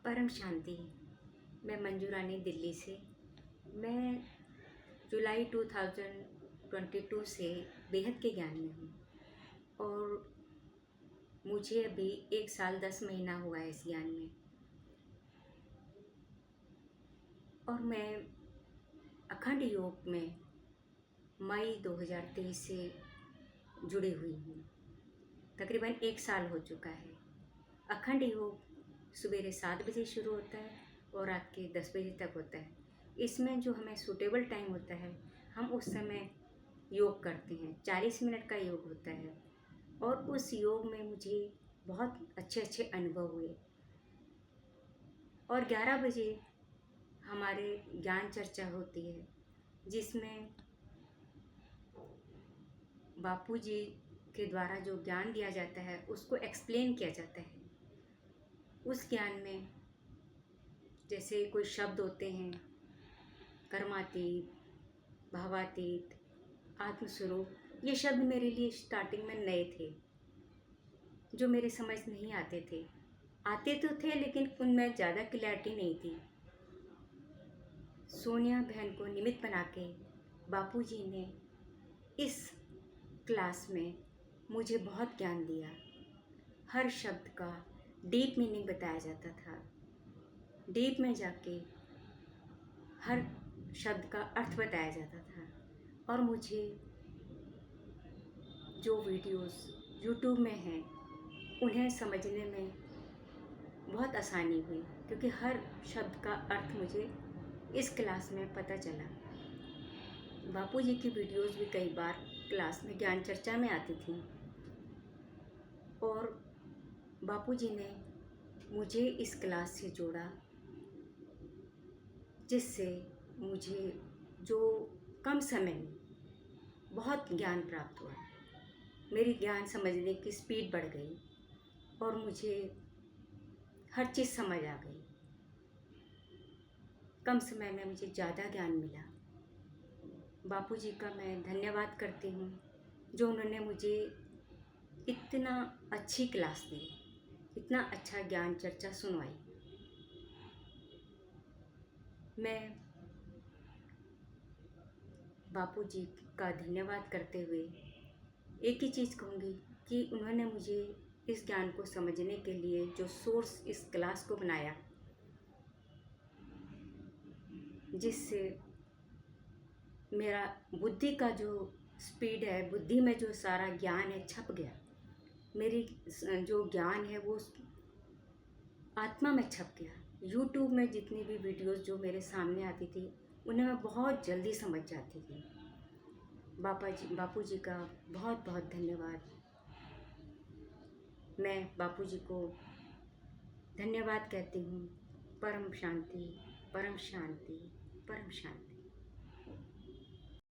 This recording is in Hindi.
परम शांति। मैं मंजू रानी दिल्ली से। मैं जुलाई 2022 से बेहद के ज्ञान में हूँ और मुझे अभी 1 साल 10 महीना हुआ है इस ज्ञान में। और मैं अखंड योग में मई 2023 से जुड़ी हुई हूँ। तकरीबन 1 साल हो चुका है। अखंड योग सवेरे 7 बजे शुरू होता है और रात के 10 बजे तक होता है। इसमें जो हमें सूटेबल टाइम होता है हम उस समय योग करते हैं। 40 मिनट का योग होता है और उस योग में मुझे बहुत अच्छे अच्छे अनुभव हुए। और 11 बजे हमारे ज्ञान चर्चा होती है जिसमें बापूजी के द्वारा जो ज्ञान दिया जाता है उसको एक्सप्लेन किया जाता है। उस ज्ञान में जैसे कोई शब्द होते हैं, कर्मातीत, भावातीत, आत्मस्वरूप, ये शब्द मेरे लिए स्टार्टिंग में नए थे जो मेरे समझ नहीं आते थे। आते तो थे लेकिन उनमें ज़्यादा क्लैरिटी नहीं थी। सोनिया बहन को निमित्त बना के बापूजी ने इस क्लास में मुझे बहुत ज्ञान दिया। हर शब्द का डीप मीनिंग बताया जाता था। डीप में जाके हर शब्द का अर्थ बताया जाता था और मुझे जो वीडियोस यूट्यूब में हैं उन्हें समझने में बहुत आसानी हुई क्योंकि हर शब्द का अर्थ मुझे इस क्लास में पता चला। बापूजी की वीडियोस भी कई बार क्लास में ज्ञान चर्चा में आती थी और बापूजी ने मुझे इस क्लास से जोड़ा जिससे मुझे जो कम समय में बहुत ज्ञान प्राप्त हुआ। मेरी ज्ञान समझने की स्पीड बढ़ गई और मुझे हर चीज़ समझ आ गई। कम समय में मुझे ज़्यादा ज्ञान मिला। बापूजी का मैं धन्यवाद करती हूँ जो उन्होंने मुझे इतना अच्छी क्लास दी, इतना अच्छा ज्ञान चर्चा सुनवाई। मैं बापूजी का धन्यवाद करते हुए एक ही चीज़ कहूँगी कि उन्होंने मुझे इस ज्ञान को समझने के लिए जो सोर्स इस क्लास को बनाया, जिससे मेरा बुद्धि का जो स्पीड है, बुद्धि में जो सारा ज्ञान है छप गया। मेरी जो ज्ञान है वो आत्मा में छप गया। यूट्यूब में जितनी भी वीडियोस जो मेरे सामने आती थी उन्हें मैं बहुत जल्दी समझ जाती थी। बापूजी का बहुत बहुत धन्यवाद। मैं बापूजी को धन्यवाद कहती हूँ। परम शांति, परम शांति, परम शांति।